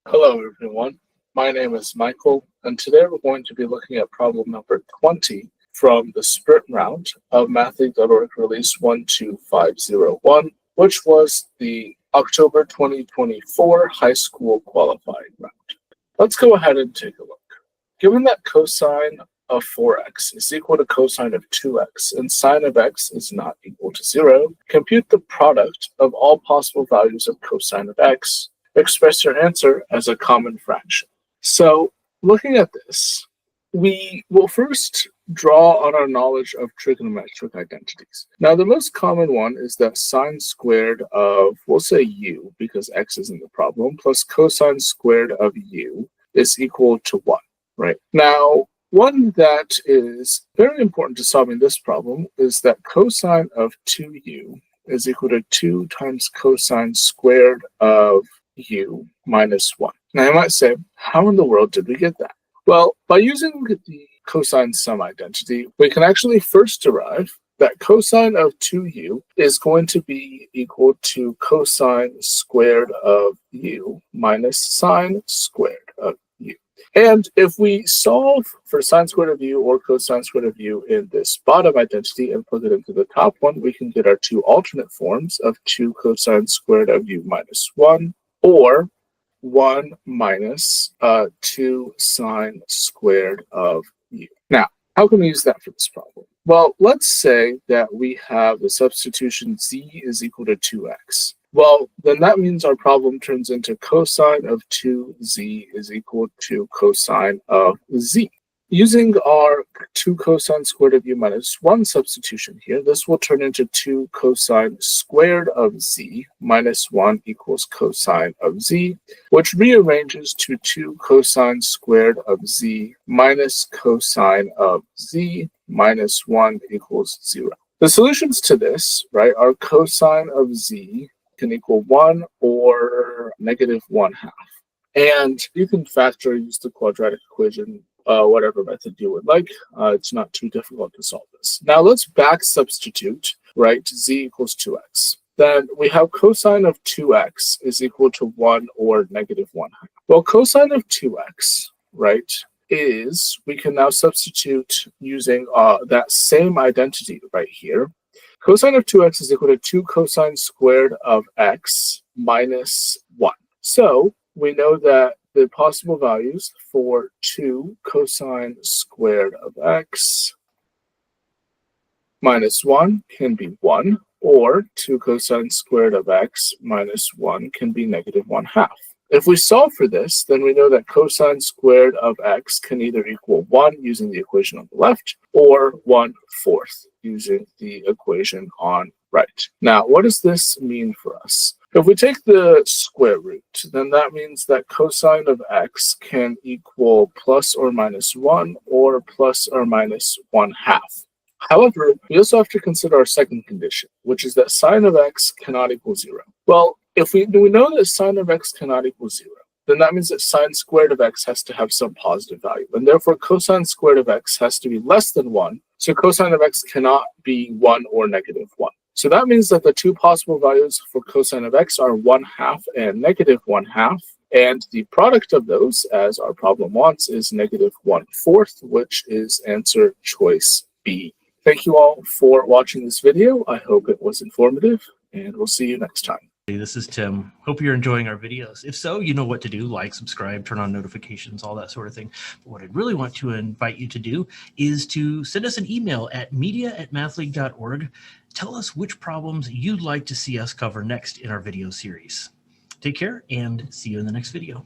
Hello everyone, my name is Michael, and today we're going to be looking at problem number 20 from the sprint round of mathleague.org release 12501, which was the October 2024 high school qualifying round. Let's go ahead and take a look. Given that cosine of 4x is equal to cosine of 2x and sine of x is not equal to 0, compute the product of all possible values of cosine of x. Express your answer as a common fraction. So looking at this, we will first draw on our knowledge of trigonometric identities. Now, the most common one is that sine squared of, we'll say u, because x is in the problem, plus cosine squared of u is equal to 1, right? Now, one that is very important to solving this problem is that cosine of 2u is equal to 2 times cosine squared of u minus 1. Now you might say, how in the world did we get that? Well, by using the cosine sum identity, we can actually first derive that cosine of 2u is going to be equal to cosine squared of u minus sine squared of u. And if we solve for sine squared of u or cosine squared of u in this bottom identity and plug it into the top one, we can get our two alternate forms of 2 cosine squared of u minus 1, or 1 minus 2 sine squared of u. Now, how can we use that for this problem? Well, let's say that we have the substitution z is equal to 2x. Well, then that means our problem turns into cosine of 2z is equal to cosine of z. Using our 2 cosine squared of u minus 1 substitution here, this will turn into 2 cosine squared of z minus 1 equals cosine of z, which rearranges to 2 cosine squared of z minus cosine of z minus 1 equals 0. The solutions to this, right, are cosine of z can equal 1 or negative 1/2. And you can factor, use the quadratic equation, whatever method you would like. It's not too difficult to solve this. Now let's back substitute, right, z equals 2x. Then we have cosine of 2x is equal to 1 or negative 1/2. Well, cosine of 2x, right, is, we can now substitute using that same identity right here. Cosine of 2x is equal to 2 cosine squared of x minus 1. So we know that the possible values for 2 cosine squared of x minus 1 can be 1, or 2 cosine squared of x minus 1 can be negative 1/2. If we solve for this, then we know that cosine squared of x can either equal 1 using the equation on the left, or 1/4 using the equation on right. Now, what does this mean for us? If we take the square root, then that means that cosine of x can equal plus or minus 1 or plus or minus 1/2. However, we also have to consider our second condition, which is that sine of x cannot equal 0. Well, if we know that sine of x cannot equal 0, then that means that sine squared of x has to have some positive value, and therefore cosine squared of x has to be less than 1, so cosine of x cannot be 1 or negative 1. So that means that the two possible values for cosine of x are 1/2 and negative 1/2, and the product of those, as our problem wants, is negative 1/4, which is answer choice B. Thank you all for watching this video. I hope it was informative, and we'll see you next time. Hey, this is Tim. Hope you're enjoying our videos. If so, you know what to do. Like, subscribe, turn on notifications, all that sort of thing. But what I'd really want to invite you to do is to send us an email at media@mathleague.org. Tell us which problems you'd like to see us cover next in our video series. Take care and see you in the next video.